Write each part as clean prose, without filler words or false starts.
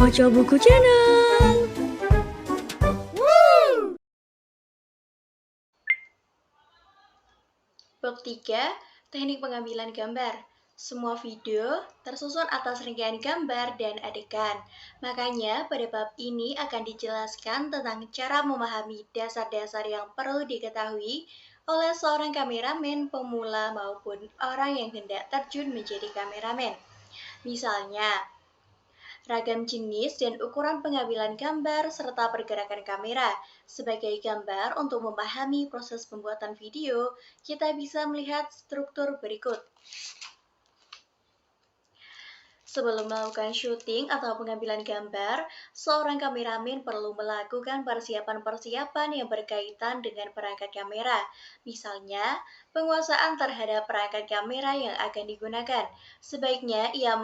Baca Buku Channel. Bab 3, Teknik Pengambilan Gambar. Semua video tersusun atas rangkaian gambar dan adegan. Makanya pada bab ini akan dijelaskan tentang cara memahami dasar-dasar yang perlu diketahui oleh seorang kameramen pemula maupun orang yang hendak terjun menjadi kameramen. Misalnya, ragam jenis dan ukuran pengambilan gambar serta pergerakan kamera. Sebagai gambar untuk memahami proses pembuatan video, kita bisa melihat struktur berikut. Sebelum melakukan syuting atau pengambilan gambar, seorang kameramen perlu melakukan persiapan-persiapan yang berkaitan dengan perangkat kamera. Misalnya, penguasaan terhadap perangkat kamera yang akan digunakan. Sebaiknya ia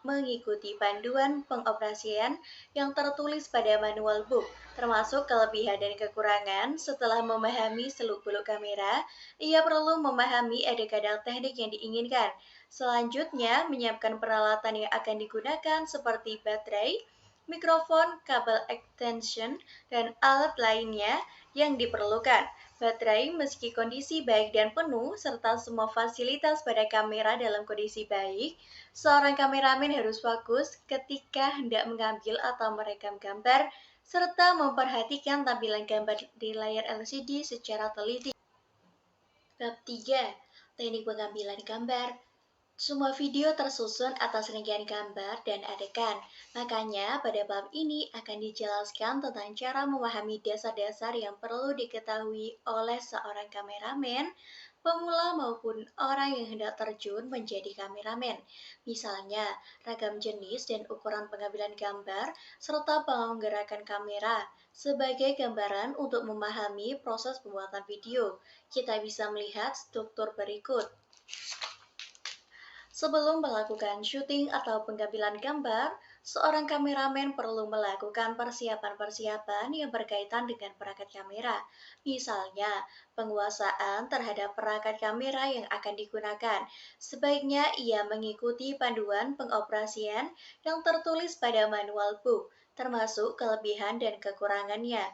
mengikuti panduan pengoperasian yang tertulis pada manual book, termasuk kelebihan dan kekurangan. Setelah memahami seluk-beluk kamera, ia perlu memahami ada kadar teknik yang diinginkan. Selanjutnya, menyiapkan peralatan yang akan digunakan seperti baterai, mikrofon, kabel extension, dan alat lainnya yang diperlukan. Baterai meski kondisi baik dan penuh, serta semua fasilitas pada kamera dalam kondisi baik, seorang kameramen harus fokus ketika hendak mengambil atau merekam gambar, serta memperhatikan tampilan gambar di layar LCD secara teliti. Bab 3. Teknik pengambilan gambar. Semua video tersusun atas rangkaian gambar dan adegan. Makanya, pada bab ini akan dijelaskan tentang cara memahami dasar-dasar yang perlu diketahui oleh seorang kameramen, pemula maupun orang yang hendak terjun menjadi kameramen. Misalnya, ragam jenis dan ukuran pengambilan gambar, serta penggerakan kamera. Sebagai gambaran untuk memahami proses pembuatan video, kita bisa melihat struktur berikut. Sebelum melakukan syuting atau pengambilan gambar, seorang kameramen perlu melakukan persiapan-persiapan yang berkaitan dengan perangkat kamera. Misalnya, penguasaan terhadap perangkat kamera yang akan digunakan. Sebaiknya ia mengikuti panduan pengoperasian yang tertulis pada manual book, termasuk kelebihan dan kekurangannya.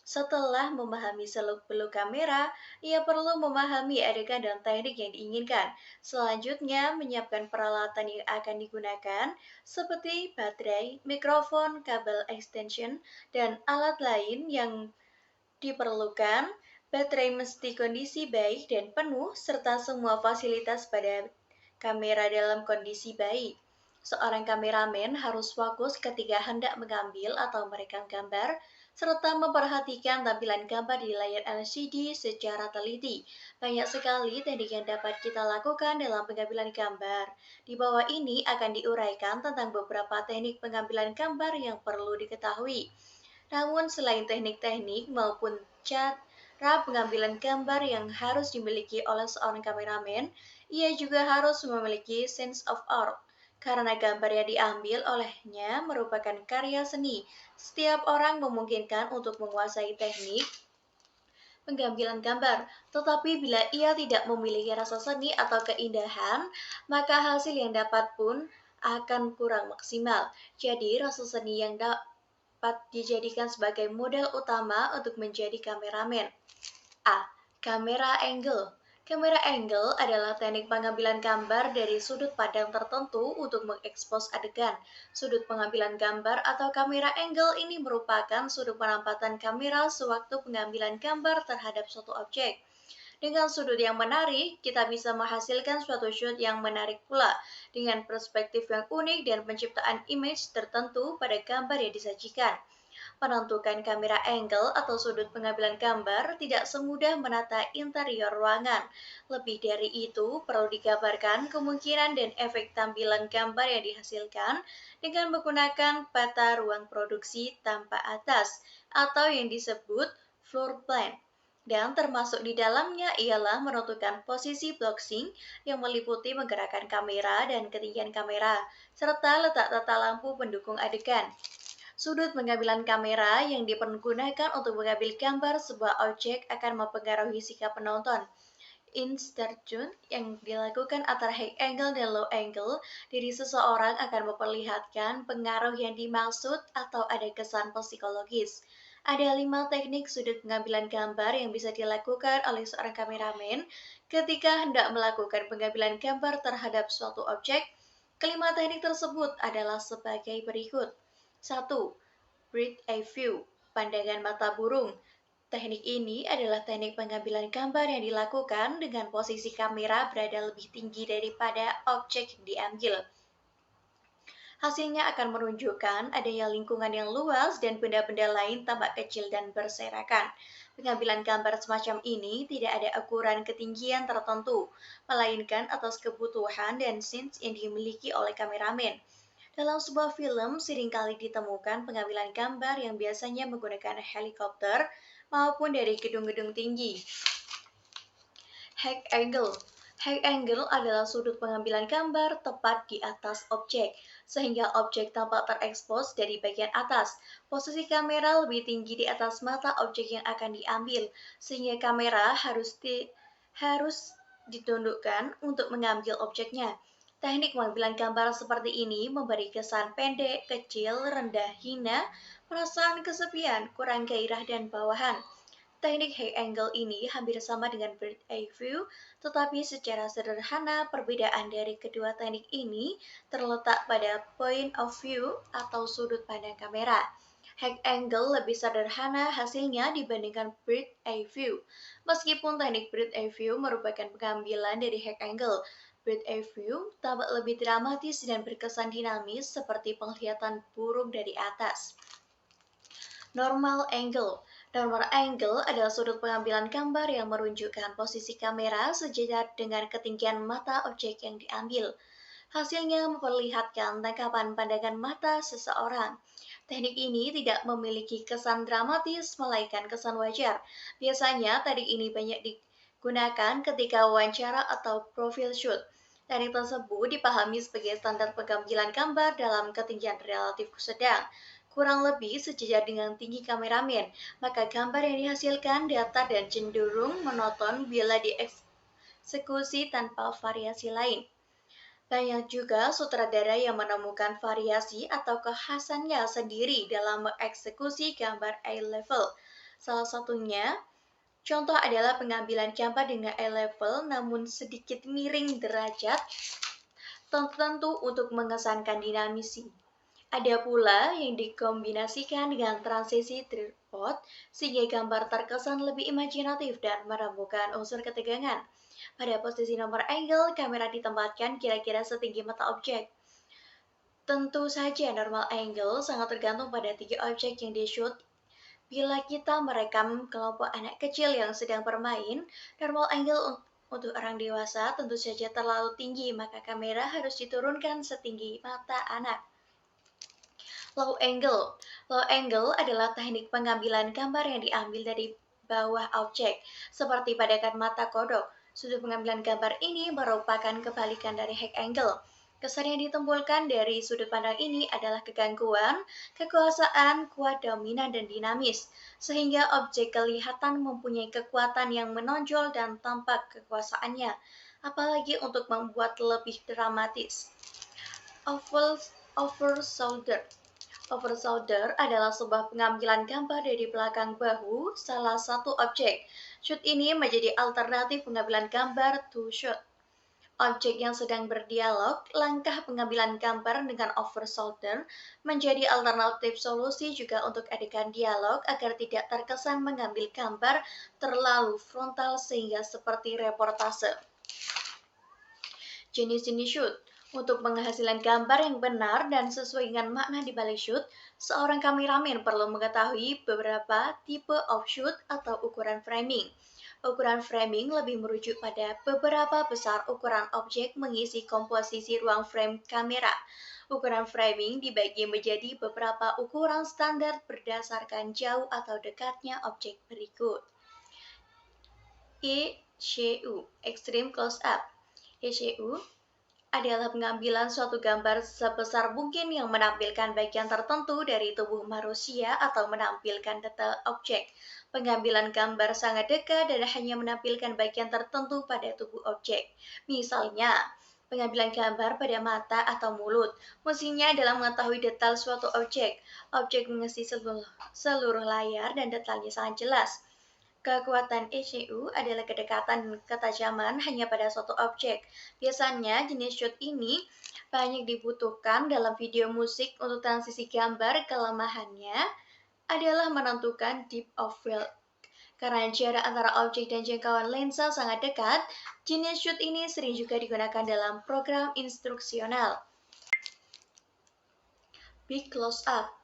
Setelah memahami seluk-beluk kamera, ia perlu memahami adegan dan teknik yang diinginkan. Selanjutnya, menyiapkan peralatan yang akan digunakan seperti baterai, mikrofon, kabel extension, dan alat lain yang diperlukan. Baterai mesti kondisi baik dan penuh, serta semua fasilitas pada kamera dalam kondisi baik. Seorang kameramen harus fokus ketika hendak mengambil atau merekam gambar, serta memperhatikan tampilan gambar di layar LCD secara teliti. Banyak sekali teknik yang dapat kita lakukan dalam pengambilan gambar. Di bawah ini akan diuraikan tentang beberapa teknik pengambilan gambar yang perlu diketahui. Namun selain teknik-teknik maupun cara pengambilan gambar yang harus dimiliki oleh seorang kameramen, ia juga harus memiliki sense of art, karena gambar yang diambil olehnya merupakan karya seni. Setiap orang memungkinkan untuk menguasai teknik pengambilan gambar, tetapi bila ia tidak memiliki rasa seni atau keindahan, maka hasil yang dapat pun akan kurang maksimal. Jadi, rasa seni yang dapat dijadikan sebagai modal utama untuk menjadi kameramen. A. Kamera angle. Kamera angle adalah teknik pengambilan gambar dari sudut pandang tertentu untuk mengekspos adegan. Sudut pengambilan gambar atau kamera angle ini merupakan sudut penempatan kamera sewaktu pengambilan gambar terhadap suatu objek. Dengan sudut yang menarik, kita bisa menghasilkan suatu shoot yang menarik pula, dengan perspektif yang unik dan penciptaan image tertentu pada gambar yang disajikan. Menentukan kamera angle atau sudut pengambilan gambar tidak semudah menata interior ruangan. Lebih dari itu, perlu digambarkan kemungkinan dan efek tampilan gambar yang dihasilkan dengan menggunakan peta ruang produksi tanpa atas atau yang disebut floor plan. Dan termasuk di dalamnya ialah menentukan posisi boxing yang meliputi menggerakkan kamera dan ketinggian kamera, serta letak tata lampu pendukung adegan. Sudut pengambilan kamera yang dipergunakan untuk mengambil gambar sebuah objek akan mempengaruhi sikap penonton. Insertion yang dilakukan antara high angle dan low angle dari seseorang akan memperlihatkan pengaruh yang dimaksud atau ada kesan psikologis. Ada 5 teknik sudut pengambilan gambar yang bisa dilakukan oleh seorang kameramen ketika hendak melakukan pengambilan gambar terhadap suatu objek. Kelima teknik tersebut adalah sebagai berikut. 1. Bird's eye view, pandangan mata burung. Teknik ini adalah teknik pengambilan gambar yang dilakukan dengan posisi kamera berada lebih tinggi daripada objek yang diambil. Hasilnya akan menunjukkan adanya lingkungan yang luas dan benda-benda lain tampak kecil dan berserakan. Pengambilan gambar semacam ini tidak ada ukuran ketinggian tertentu, melainkan atas kebutuhan dan scenes yang dimiliki oleh kameramen. Dalam sebuah film, seringkali ditemukan pengambilan gambar yang biasanya menggunakan helikopter maupun dari gedung-gedung tinggi. High angle. High angle adalah sudut pengambilan gambar tepat di atas objek, sehingga objek tampak terekspos dari bagian atas. Posisi kamera lebih tinggi di atas mata objek yang akan diambil, sehingga kamera harus ditundukkan untuk mengambil objeknya. Teknik pengambilan gambar seperti ini memberi kesan pendek, kecil, rendah, hina, perasaan kesepian, kurang gairah, dan bawahan. Teknik high angle ini hampir sama dengan bird's eye view, tetapi secara sederhana perbedaan dari kedua teknik ini terletak pada point of view atau sudut pandang kamera. High angle lebih sederhana hasilnya dibandingkan bird's eye view. Meskipun teknik bird's eye view merupakan pengambilan dari high angle, bird's eye view tampak lebih dramatis dan berkesan dinamis seperti penglihatan burung dari atas. Normal angle. Normal angle adalah sudut pengambilan gambar yang menunjukkan posisi kamera sejajar dengan ketinggian mata objek yang diambil. Hasilnya memperlihatkan tangkapan pandangan mata seseorang. Teknik ini tidak memiliki kesan dramatis, melainkan kesan wajar. Biasanya teknik ini banyak digunakan ketika wawancara atau profil shoot. Teknik tersebut dipahami sebagai standar pengambilan gambar dalam ketinggian relatif sedang, kurang lebih sejajar dengan tinggi kameramen, maka gambar yang dihasilkan datar dan cenderung monoton bila dieksekusi tanpa variasi lain. Banyak juga sutradara yang menemukan variasi atau kekhasannya sendiri dalam mengeksekusi gambar eye level. Salah satunya, contoh adalah pengambilan gambar dengan eye level namun sedikit miring derajat tertentu untuk mengesankan dinamisi. Ada pula yang dikombinasikan dengan transisi tripod sehingga gambar terkesan lebih imajinatif dan menemukan unsur ketegangan. Pada posisi nomor angle, kamera ditempatkan kira-kira setinggi mata objek. Tentu saja normal angle sangat tergantung pada tinggi objek yang di-shoot. Bila kita merekam kelompok anak kecil yang sedang bermain, normal angle untuk orang dewasa tentu saja terlalu tinggi, maka kamera harus diturunkan setinggi mata anak. Low angle. Low angle adalah teknik pengambilan gambar yang diambil dari bawah objek, seperti pandangan mata kodok. Sudut pengambilan gambar ini merupakan kebalikan dari high angle. Kesan yang ditimbulkan dari sudut pandang ini adalah kegangguan, kekuasaan, kuat, dominan, dan dinamis, sehingga objek kelihatan mempunyai kekuatan yang menonjol dan tampak kekuasaannya, apalagi untuk membuat lebih dramatis. Over shoulder. Over shoulder adalah sebuah pengambilan gambar dari belakang bahu salah satu objek. Shoot ini menjadi alternatif pengambilan gambar two shot. Objek yang sedang berdialog, langkah pengambilan gambar dengan over shoulder menjadi alternatif solusi juga untuk adegan dialog agar tidak terkesan mengambil gambar terlalu frontal sehingga seperti reportase. Jenis-jenis shoot. Untuk penghasilan gambar yang benar dan sesuai dengan makna di balik shoot, seorang kameramen perlu mengetahui beberapa tipe of shoot atau ukuran framing. Ukuran framing lebih merujuk pada beberapa besar ukuran objek mengisi komposisi ruang frame kamera. Ukuran framing dibagi menjadi beberapa ukuran standar berdasarkan jauh atau dekatnya objek berikut. ECU, Extreme Close Up. ECU adalah pengambilan suatu gambar sebesar mungkin yang menampilkan bagian tertentu dari tubuh manusia atau menampilkan detail objek. Pengambilan gambar sangat dekat dan hanya menampilkan bagian tertentu pada tubuh objek. Misalnya, pengambilan gambar pada mata atau mulut. Fungsinya adalah mengetahui detail suatu objek. Objek mengisi seluruh layar dan detailnya sangat jelas. Kekuatan ECU adalah kedekatan dan ketajaman hanya pada suatu objek. Biasanya jenis shoot ini banyak dibutuhkan dalam video musik untuk transisi gambar. Kelemahannya adalah menentukan depth of field. Karena jarak antara objek dan jangkauan lensa sangat dekat, jenis shoot ini sering juga digunakan dalam program instruksional. Big close-up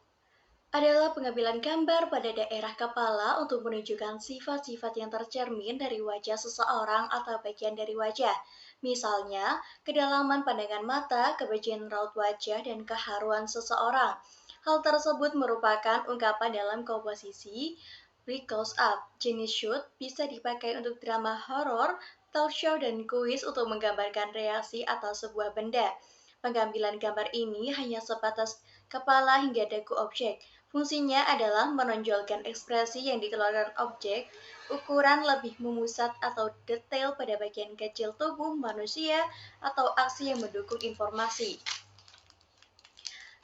adalah pengambilan gambar pada daerah kepala untuk menunjukkan sifat-sifat yang tercermin dari wajah seseorang atau bagian dari wajah. Misalnya, kedalaman pandangan mata, kebajikan raut wajah, dan keharuan seseorang. Hal tersebut merupakan ungkapan dalam komposisi Big close-up. Jenis shoot bisa dipakai untuk drama horor, talk show, dan kuis untuk menggambarkan reaksi atas sebuah benda. Pengambilan gambar ini hanya sebatas kepala hingga dagu objek. Fungsinya adalah menonjolkan ekspresi yang dikeluarkan objek, ukuran lebih memusat atau detail pada bagian kecil tubuh manusia, atau aksi yang mendukung informasi.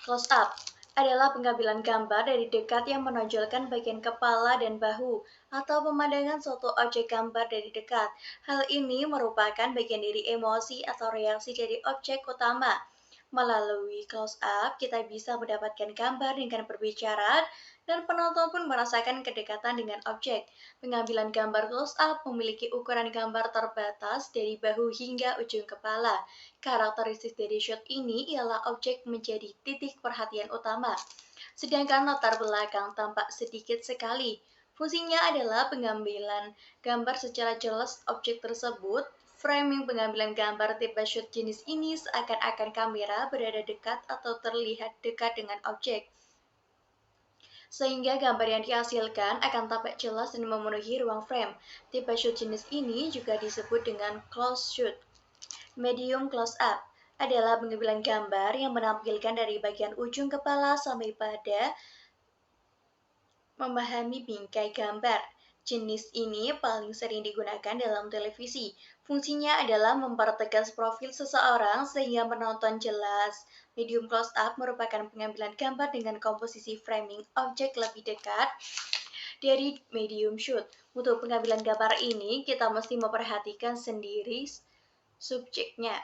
Close-up adalah pengambilan gambar dari dekat yang menonjolkan bagian kepala dan bahu, atau pemandangan suatu objek gambar dari dekat. Hal ini merupakan bagian dari emosi atau reaksi dari objek utama. Melalui close-up, kita bisa mendapatkan gambar dengan berbicara, dan penonton pun merasakan kedekatan dengan objek. Pengambilan gambar close-up memiliki ukuran gambar terbatas dari bahu hingga ujung kepala. Karakteristik dari shot ini ialah objek menjadi titik perhatian utama, sedangkan latar belakang tampak sedikit sekali. Fungsinya adalah pengambilan gambar secara jelas objek tersebut. Framing pengambilan gambar tipe shoot jenis ini seakan-akan kamera berada dekat atau terlihat dekat dengan objek, sehingga gambar yang dihasilkan akan tampak jelas dan memenuhi ruang frame. Tipe shoot jenis ini juga disebut dengan close shoot. Medium close-up adalah pengambilan gambar yang menampilkan dari bagian ujung kepala sampai pada memahami bingkai gambar. Jenis ini paling sering digunakan dalam televisi. Fungsinya adalah mempertegas profil seseorang sehingga menonton jelas. Medium close-up merupakan pengambilan gambar dengan komposisi framing objek lebih dekat dari medium shoot. Untuk pengambilan gambar ini, kita mesti memperhatikan sendiri subjeknya.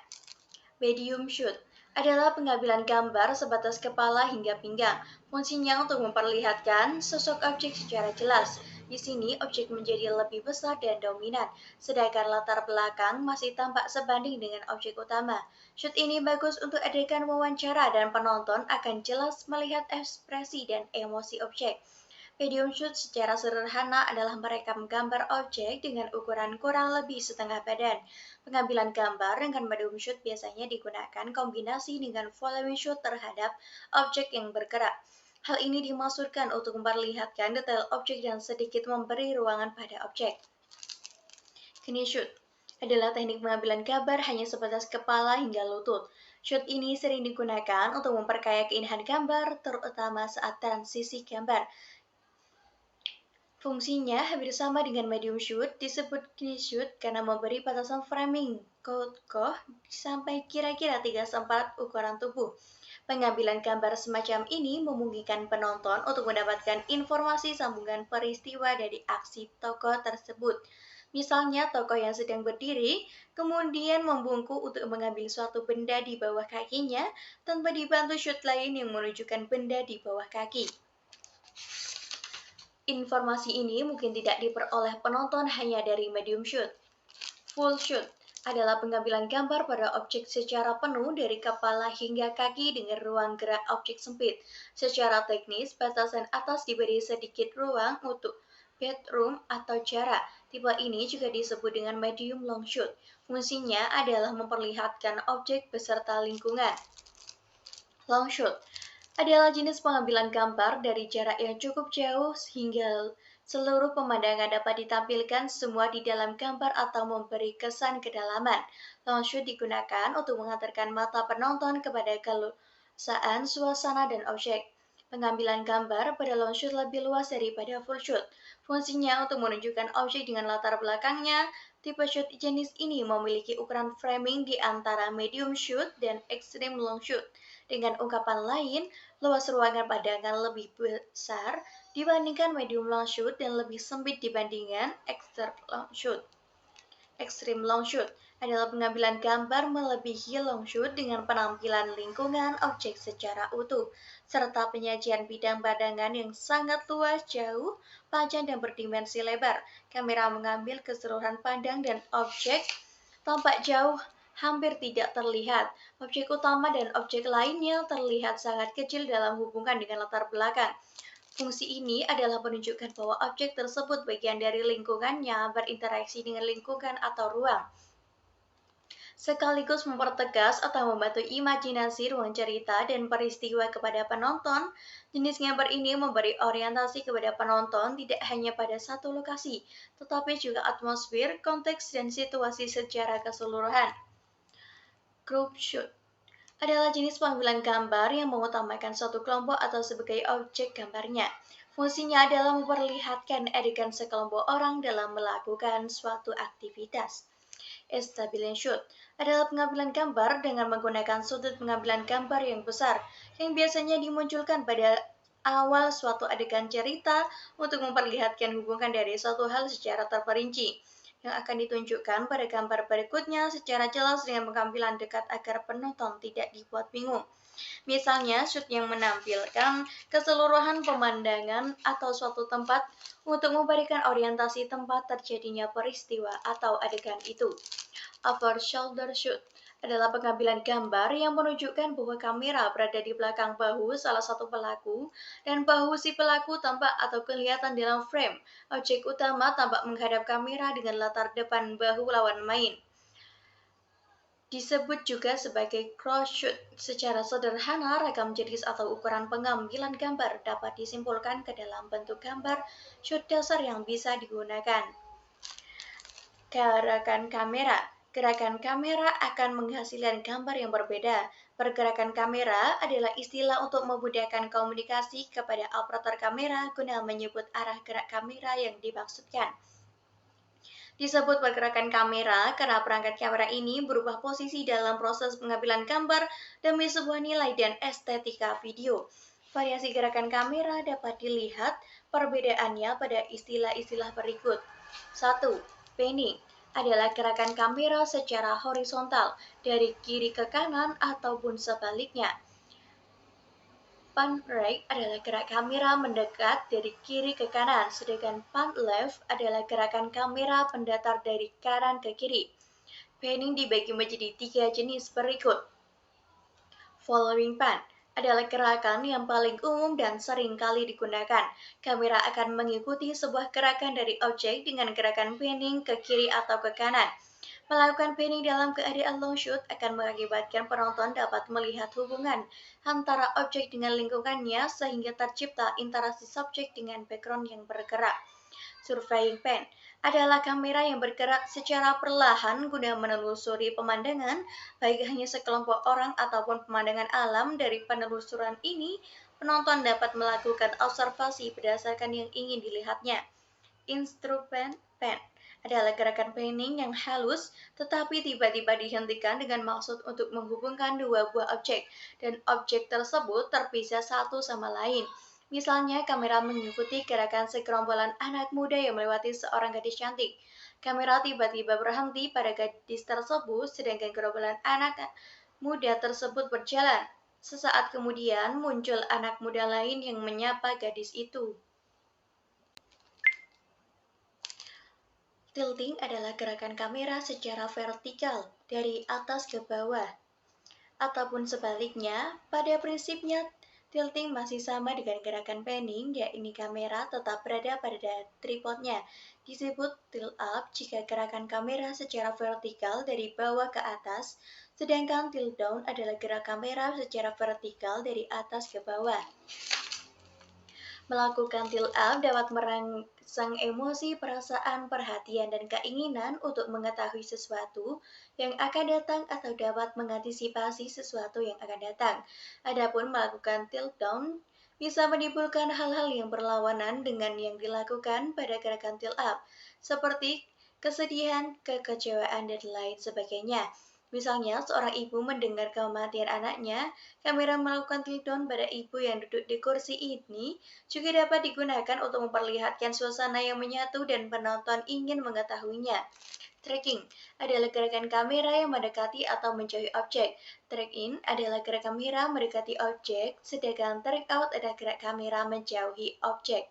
Medium shoot adalah pengambilan gambar sebatas kepala hingga pinggang. Fungsinya untuk memperlihatkan sosok objek secara jelas. Di sini objek menjadi lebih besar dan dominan, sedangkan latar belakang masih tampak sebanding dengan objek utama. Shoot ini bagus untuk adegan wawancara dan penonton akan jelas melihat ekspresi dan emosi objek. Medium shoot secara sederhana adalah merekam gambar objek dengan ukuran kurang lebih setengah badan. Pengambilan gambar dengan medium shoot biasanya digunakan kombinasi dengan volume shoot terhadap objek yang bergerak. Hal ini dimaksudkan untuk memperlihatkan detail objek dan sedikit memberi ruangan pada objek. Kini shoot adalah teknik pengambilan gambar hanya sebatas kepala hingga lutut. Shoot ini sering digunakan untuk memperkaya keindahan gambar, terutama saat transisi gambar. Fungsinya hampir sama dengan medium shoot, disebut kini shoot karena memberi batasan framing kokoh sampai kira-kira 3/4 ukuran tubuh. Pengambilan gambar semacam ini memungkinkan penonton untuk mendapatkan informasi sambungan peristiwa dari aksi tokoh tersebut. Misalnya tokoh yang sedang berdiri, kemudian membungkuk untuk mengambil suatu benda di bawah kakinya tanpa dibantu shoot lain yang menunjukkan benda di bawah kaki. Informasi ini mungkin tidak diperoleh penonton hanya dari medium shoot. Full shoot adalah pengambilan gambar pada objek secara penuh dari kepala hingga kaki dengan ruang gerak objek sempit. Secara teknis, batasan atas diberi sedikit ruang untuk bedroom atau jarak. Tipe ini juga disebut dengan medium long shoot. Fungsinya adalah memperlihatkan objek beserta lingkungan. Long shoot adalah jenis pengambilan gambar dari jarak yang cukup jauh hingga Seluruh pemandangan dapat ditampilkan semua di dalam gambar atau memberi kesan kedalaman. Long shoot digunakan untuk mengantarkan mata penonton kepada keluasaan suasana dan objek. Pengambilan gambar pada long shoot lebih luas daripada full shoot. Fungsinya untuk menunjukkan objek dengan latar belakangnya. Tipe shoot jenis ini memiliki ukuran framing di antara medium shoot dan extreme long shoot. Dengan ungkapan lain, luas ruangan pandangan lebih besar dibandingkan medium long shoot dan lebih sempit dibandingkan extreme long shoot adalah pengambilan gambar melebihi long shoot dengan penampilan lingkungan objek secara utuh, serta penyajian bidang pandangan yang sangat luas, jauh, panjang, dan berdimensi lebar. Kamera mengambil keseluruhan pandang dan objek tampak jauh hampir tidak terlihat. Objek utama dan objek lainnya terlihat sangat kecil dalam hubungan dengan latar belakang. Fungsi ini adalah menunjukkan bahwa objek tersebut bagian dari lingkungannya berinteraksi dengan lingkungan atau ruang, sekaligus mempertegas atau membantu imajinasi ruang cerita dan peristiwa kepada penonton. Jenis gambar ini memberi orientasi kepada penonton tidak hanya pada satu lokasi, tetapi juga atmosfer, konteks, dan situasi secara keseluruhan. Group shot adalah jenis pengambilan gambar yang mengutamakan suatu kelompok atau sebagai objek gambarnya. Fungsinya adalah memperlihatkan adegan sekelompok orang dalam melakukan suatu aktivitas. Establishing shot adalah pengambilan gambar dengan menggunakan sudut pengambilan gambar yang besar, yang biasanya dimunculkan pada awal suatu adegan cerita untuk memperlihatkan hubungan dari suatu hal secara terperinci, yang akan ditunjukkan pada gambar berikutnya secara jelas dengan pengambilan dekat agar penonton tidak dibuat bingung. Misalnya, shoot yang menampilkan keseluruhan pemandangan atau suatu tempat untuk memberikan orientasi tempat terjadinya peristiwa atau adegan itu. Over shoulder shoot adalah pengambilan gambar yang menunjukkan bahwa kamera berada di belakang bahu salah satu pelaku dan bahu si pelaku tampak atau kelihatan dalam frame. Objek utama tampak menghadap kamera dengan latar depan bahu lawan main. Disebut juga sebagai cross shoot. Secara sederhana, ragam jenis atau ukuran pengambilan gambar dapat disimpulkan ke dalam bentuk gambar shoot dasar yang bisa digunakan. Gerakan kamera. Gerakan kamera akan menghasilkan gambar yang berbeda. Pergerakan kamera adalah istilah untuk memudahkan komunikasi kepada operator kamera guna menyebut arah gerak kamera yang dimaksudkan. Disebut pergerakan kamera karena perangkat kamera ini berubah posisi dalam proses pengambilan gambar demi sebuah nilai dan estetika video. Variasi gerakan kamera dapat dilihat perbedaannya pada istilah-istilah berikut. 1. Panning adalah gerakan kamera secara horizontal dari kiri ke kanan ataupun sebaliknya. Pan right adalah gerak kamera mendekat dari kiri ke kanan, sedangkan pan left adalah gerakan kamera pendatar dari kanan ke kiri. Panning dibagi menjadi 3 jenis berikut. Following pan adalah gerakan yang paling umum dan sering kali digunakan. Kamera akan mengikuti sebuah gerakan dari objek dengan gerakan panning ke kiri atau ke kanan. Melakukan panning dalam keadaan long shoot akan mengakibatkan penonton dapat melihat hubungan antara objek dengan lingkungannya sehingga tercipta interaksi subjek dengan background yang bergerak. Surveying pan adalah kamera yang bergerak secara perlahan guna menelusuri pemandangan, baik hanya sekelompok orang ataupun pemandangan alam. Dari penelusuran ini, penonton dapat melakukan observasi berdasarkan yang ingin dilihatnya. Instrument pan adalah gerakan panning yang halus, tetapi tiba-tiba dihentikan dengan maksud untuk menghubungkan dua buah objek, dan objek tersebut terpisah satu sama lain. Misalnya, kamera mengikuti gerakan segerombolan anak muda yang melewati seorang gadis cantik. Kamera tiba-tiba berhenti pada gadis tersebut, sedangkan gerombolan anak muda tersebut berjalan. Sesaat kemudian, muncul anak muda lain yang menyapa gadis itu. Tilting adalah gerakan kamera secara vertikal, dari atas ke bawah, ataupun sebaliknya. Pada prinsipnya, tilting masih sama dengan gerakan panning, yakni kamera tetap berada pada tripodnya. Disebut tilt up jika gerakan kamera secara vertikal dari bawah ke atas, sedangkan tilt down adalah gerak kamera secara vertikal dari atas ke bawah. Melakukan tilt up dapat merangsang emosi, perasaan, perhatian, dan keinginan untuk mengetahui sesuatu yang akan datang atau dapat mengantisipasi sesuatu yang akan datang. Adapun melakukan tilt down bisa menimbulkan hal-hal yang berlawanan dengan yang dilakukan pada gerakan tilt up, seperti kesedihan, kekecewaan, dan lain sebagainya. Misalnya, seorang ibu mendengar kematian anaknya, kamera melakukan tilt down pada ibu yang duduk di kursi ini juga dapat digunakan untuk memperlihatkan suasana yang menyatu dan penonton ingin mengetahuinya. Tracking adalah gerakan kamera yang mendekati atau menjauhi objek. Track in adalah gerak kamera mendekati objek, sedangkan track out adalah gerak kamera menjauhi objek.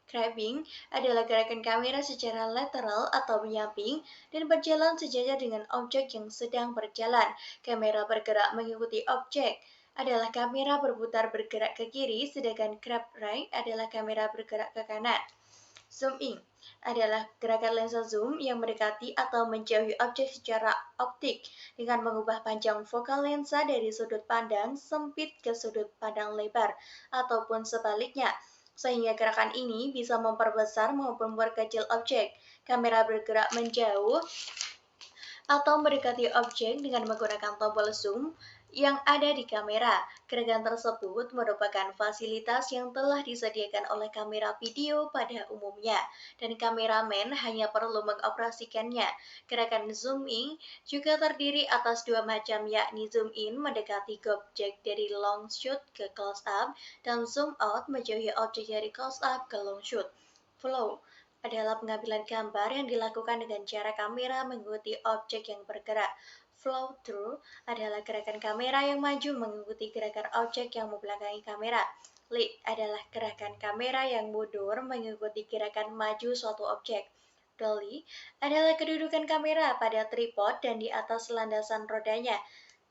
Grabbing adalah gerakan kamera secara lateral atau menyamping dan berjalan sejajar dengan objek yang sedang berjalan. Kamera bergerak mengikuti objek adalah kamera berputar bergerak ke kiri, sedangkan grab right adalah kamera bergerak ke kanan. Zoom in adalah gerakan lensa zoom yang mendekati atau menjauhi objek secara optik dengan mengubah panjang fokal lensa dari sudut pandang sempit ke sudut pandang lebar, ataupun sebaliknya, sehingga gerakan ini bisa memperbesar maupun memperkecil objek. Kamera bergerak menjauh atau mendekati objek dengan menggunakan tombol zoom yang ada di kamera. Gerakan tersebut merupakan fasilitas yang telah disediakan oleh kamera video pada umumnya, dan kameramen hanya perlu mengoperasikannya. Gerakan zooming juga terdiri atas dua macam, yakni zoom in mendekati objek dari long shoot ke close up, dan zoom out menjauhi objek dari close up ke long shoot. Flow adalah pengambilan gambar yang dilakukan dengan cara kamera mengikuti objek yang bergerak. Flow through adalah gerakan kamera yang maju mengikuti gerakan objek yang membelakangi kamera. Lead adalah gerakan kamera yang mundur mengikuti gerakan maju suatu objek. Dolly adalah kedudukan kamera pada tripod dan di atas landasan rodanya.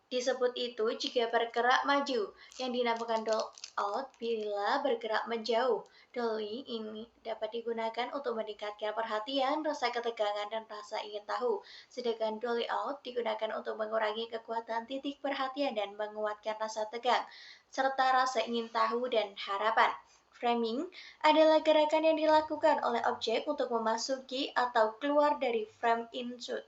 Disebut itu jika bergerak maju, yang dinamakan doll out bila bergerak menjauh. Dolly ini dapat digunakan untuk meningkatkan perhatian, rasa ketegangan, dan rasa ingin tahu. Sedangkan dolly out digunakan untuk mengurangi kekuatan titik perhatian dan menguatkan rasa tegang, serta rasa ingin tahu dan harapan. Framing adalah gerakan yang dilakukan oleh objek untuk memasuki atau keluar dari frame in shoot.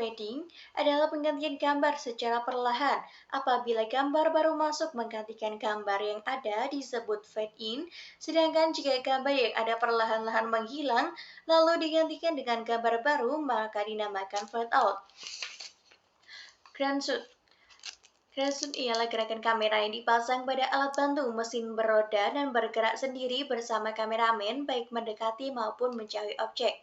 Fading adalah penggantian gambar secara perlahan. Apabila gambar baru masuk menggantikan gambar yang ada disebut fade in, sedangkan jika gambar yang ada perlahan-lahan menghilang lalu digantikan dengan gambar baru maka dinamakan fade out. Grand shoot. Grand shoot ialah gerakan kamera yang dipasang pada alat bantu mesin beroda dan bergerak sendiri bersama kameramen baik mendekati maupun menjauhi objek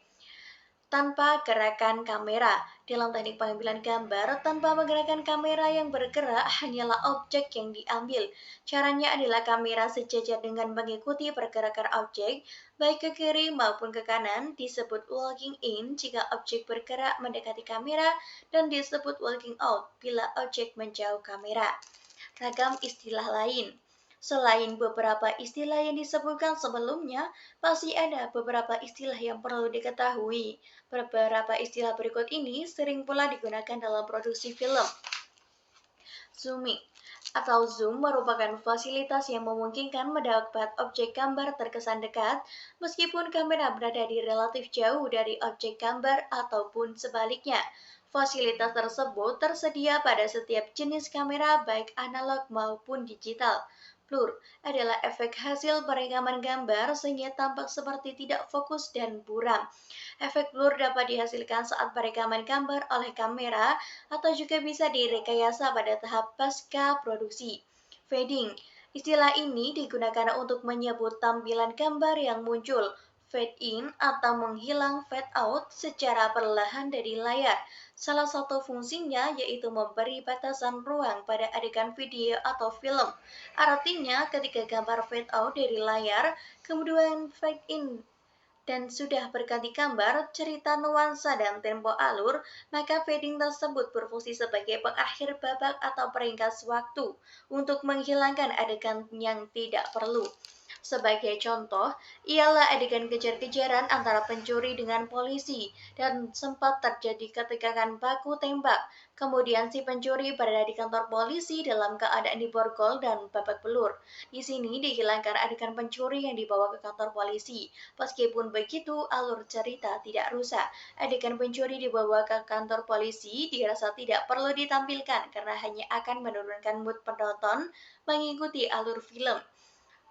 tanpa gerakan kamera. Dalam teknik pengambilan gambar, tanpa menggerakkan kamera yang bergerak, hanyalah objek yang diambil. Caranya adalah kamera sejajar dengan mengikuti pergerakan objek, baik ke kiri maupun ke kanan, disebut walking in jika objek bergerak mendekati kamera, dan disebut walking out bila objek menjauh kamera. Ragam istilah lain. Selain beberapa istilah yang disebutkan sebelumnya, masih ada beberapa istilah yang perlu diketahui. Beberapa istilah berikut ini sering pula digunakan dalam produksi film. Zooming atau zoom merupakan fasilitas yang memungkinkan mendapat objek gambar terkesan dekat meskipun kamera berada di relatif jauh dari objek gambar ataupun sebaliknya. Fasilitas tersebut tersedia pada setiap jenis kamera baik analog maupun digital. Blur adalah efek hasil perekaman gambar sehingga tampak seperti tidak fokus dan buram. Efek blur dapat dihasilkan saat perekaman gambar oleh kamera atau juga bisa direkayasa pada tahap pasca produksi. Fading. Istilah ini digunakan untuk menyebut tampilan gambar yang muncul, fade in atau menghilang fade out secara perlahan dari layar. Salah satu fungsinya yaitu memberi batasan ruang pada adegan video atau film. Artinya ketika gambar fade out dari layar, kemudian fade in dan sudah berganti gambar, cerita nuansa dan tempo alur, maka fading tersebut berfungsi sebagai pengakhir babak atau peringkas waktu untuk menghilangkan adegan yang tidak perlu. Sebagai contoh, ialah adegan kejar-kejaran antara pencuri dengan polisi dan sempat terjadi ketegangan baku tembak. Kemudian si pencuri berada di kantor polisi dalam keadaan diborgol dan babak belur. Di sini dihilangkan adegan pencuri yang dibawa ke kantor polisi. Meskipun begitu, alur cerita tidak rusak. Adegan pencuri dibawa ke kantor polisi dirasa tidak perlu ditampilkan karena hanya akan menurunkan mood penonton mengikuti alur film.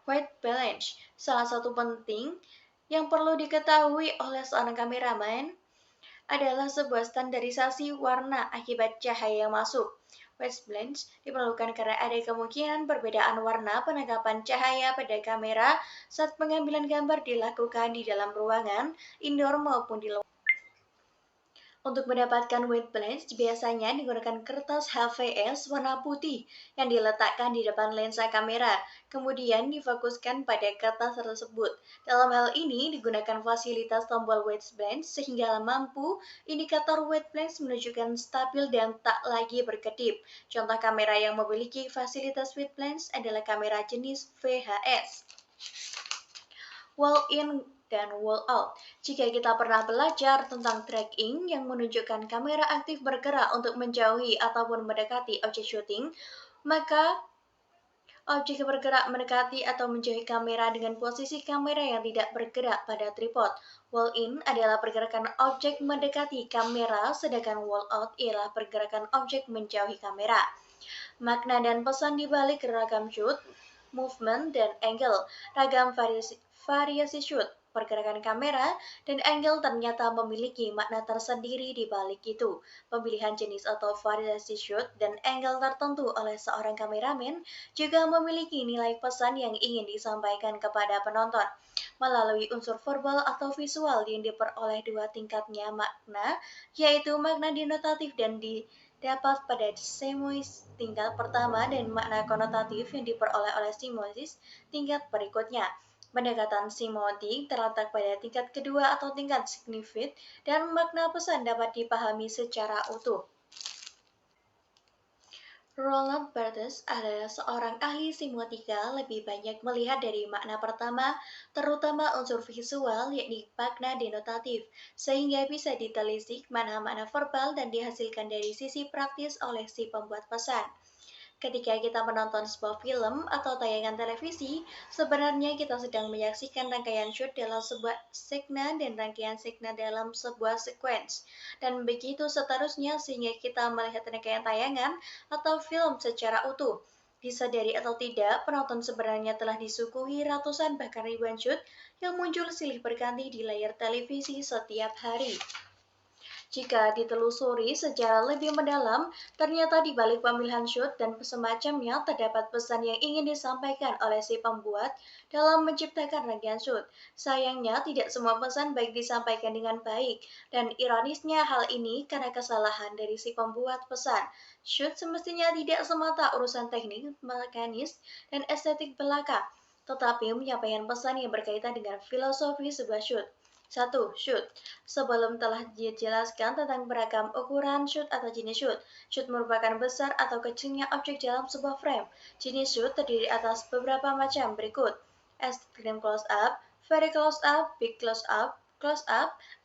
White balance, salah satu penting yang perlu diketahui oleh seorang kameramen adalah sebuah standarisasi warna akibat cahaya yang masuk. White balance diperlukan karena ada kemungkinan perbedaan warna penangkapan cahaya pada kamera saat pengambilan gambar dilakukan di dalam ruangan, indoor maupun di luar. Untuk mendapatkan white balance, biasanya digunakan kertas HVS warna putih yang diletakkan di depan lensa kamera, kemudian difokuskan pada kertas tersebut. Dalam hal ini, digunakan fasilitas tombol white balance sehingga mampu indikator white balance menunjukkan stabil dan tak lagi berkedip. Contoh kamera yang memiliki fasilitas white balance adalah kamera jenis VHS. Wall-in dan wall-out. Jika kita pernah belajar tentang tracking yang menunjukkan kamera aktif bergerak untuk menjauhi ataupun mendekati objek syuting, maka objek bergerak mendekati atau menjauhi kamera dengan posisi kamera yang tidak bergerak pada tripod. Wall-in adalah pergerakan objek mendekati kamera, sedangkan wall-out ialah pergerakan objek menjauhi kamera. Makna dan pesan di balik ragam shoot, movement, dan angle. Ragam variasi shoot, pergerakan kamera, dan angle ternyata memiliki makna tersendiri di balik itu. Pemilihan jenis atau variasi shoot dan angle tertentu oleh seorang kameramen juga memiliki nilai pesan yang ingin disampaikan kepada penonton. Melalui unsur verbal atau visual yang diperoleh dua tingkatnya makna, yaitu makna denotatif dan dapat pada semiosis tingkat pertama dan makna konotatif yang diperoleh oleh semiosis tingkat berikutnya. Pendekatan semiotik terletak pada tingkat kedua atau tingkat signifik dan makna pesan dapat dipahami secara utuh. Roland Barthes adalah seorang ahli semiotika lebih banyak melihat dari makna pertama, terutama unsur visual yakni makna denotatif, sehingga bisa ditelisik makna-makna verbal dan dihasilkan dari sisi praktis oleh si pembuat pesan. Ketika kita menonton sebuah film atau tayangan televisi, sebenarnya kita sedang menyaksikan rangkaian shoot dalam sebuah segmen dan rangkaian segmen dalam sebuah sequence. Dan begitu seterusnya sehingga kita melihat rangkaian tayangan atau film secara utuh. Disadari atau tidak, penonton sebenarnya telah disuguhi ratusan bahkan ribuan shoot yang muncul silih berganti di layar televisi setiap hari. Jika ditelusuri secara lebih mendalam, ternyata di balik pemilihan shoot dan semacamnya terdapat pesan yang ingin disampaikan oleh si pembuat dalam menciptakan rangkaian shoot. Sayangnya, tidak semua pesan baik disampaikan dengan baik, dan ironisnya hal ini karena kesalahan dari si pembuat pesan. Shoot semestinya tidak semata urusan teknik, mekanis, dan estetik belaka, tetapi menyampaikan pesan yang berkaitan dengan filosofi sebuah shoot. 1. Shoot. Sebelum telah dijelaskan tentang beragam ukuran shoot atau jenis shoot. Shoot merupakan besar atau kecilnya objek dalam sebuah frame. Jenis shoot terdiri atas beberapa macam berikut. Extreme close up, very close up, big close up,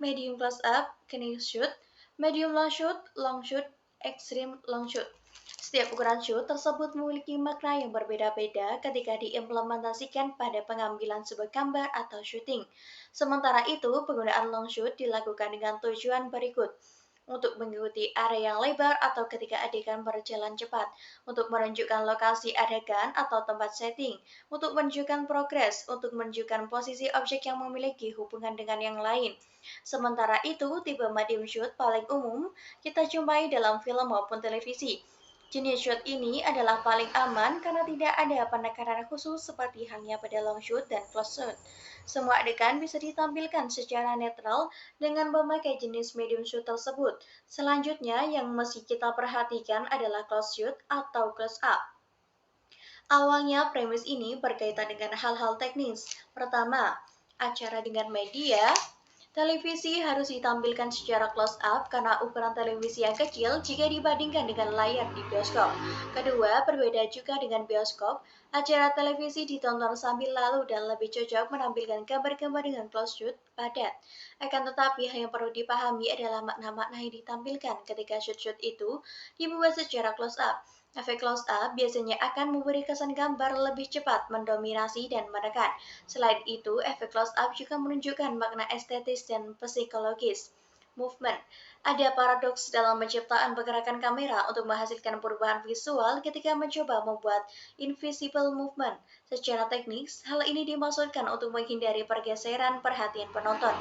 medium close up, kinetic shoot, medium long shoot, extreme long shoot. Setiap ukuran shoot tersebut memiliki makna yang berbeda-beda ketika diimplementasikan pada pengambilan sebuah gambar atau syuting. Sementara itu, penggunaan long shoot dilakukan dengan tujuan berikut. Untuk mengikuti area yang lebar atau ketika adegan berjalan cepat, untuk menunjukkan lokasi adegan atau tempat setting, untuk menunjukkan progres, untuk menunjukkan posisi objek yang memiliki hubungan dengan yang lain. Sementara itu, tipe medium shoot paling umum kita jumpai dalam film maupun televisi. Jenis shoot ini adalah paling aman karena tidak ada penekanan khusus seperti halnya pada long shoot dan close shoot. Semua adegan bisa ditampilkan secara netral dengan memakai jenis medium shoot tersebut. Selanjutnya yang mesti kita perhatikan adalah close shoot atau close up. Awalnya premis ini berkaitan dengan hal-hal teknis. Pertama, acara dengan media. Televisi harus ditampilkan secara close up karena ukuran televisi yang kecil jika dibandingkan dengan layar di bioskop. Kedua, berbeda juga dengan bioskop, acara televisi ditonton sambil lalu dan lebih cocok menampilkan gambar-gambar dengan close shoot padat. Akan tetapi, yang perlu dipahami adalah makna-makna yang ditampilkan ketika shoot-shoot itu dibuat secara close up. Efek close up biasanya akan memberi kesan gambar lebih cepat, mendominasi, dan menekan. Selain itu, efek close up juga menunjukkan makna estetis dan psikologis. Movement. Ada paradoks dalam penciptaan pergerakan kamera untuk menghasilkan perubahan visual ketika mencoba membuat invisible movement. Secara teknis, hal ini dimaksudkan untuk menghindari pergeseran perhatian penonton.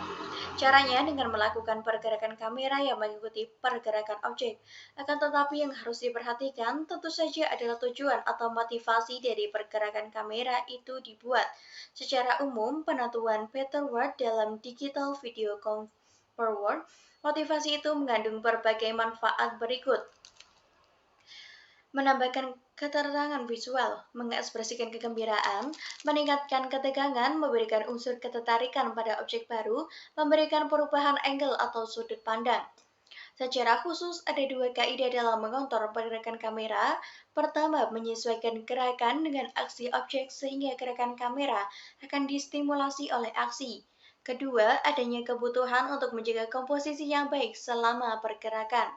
Caranya dengan melakukan pergerakan kamera yang mengikuti pergerakan objek. Akan tetapi yang harus diperhatikan tentu saja adalah tujuan atau motivasi dari pergerakan kamera itu dibuat. Secara umum, penentuan Peter Ward dalam Digital Video Forward, motivasi itu mengandung berbagai manfaat berikut. Menambahkan keterangan visual, mengekspresikan kegembiraan, meningkatkan ketegangan, memberikan unsur ketertarikan pada objek baru, memberikan perubahan angle atau sudut pandang. Secara khusus, ada dua kaidah dalam mengontrol pergerakan kamera. Pertama, menyesuaikan gerakan dengan aksi objek sehingga gerakan kamera akan distimulasi oleh aksi. Kedua, adanya kebutuhan untuk menjaga komposisi yang baik selama pergerakan.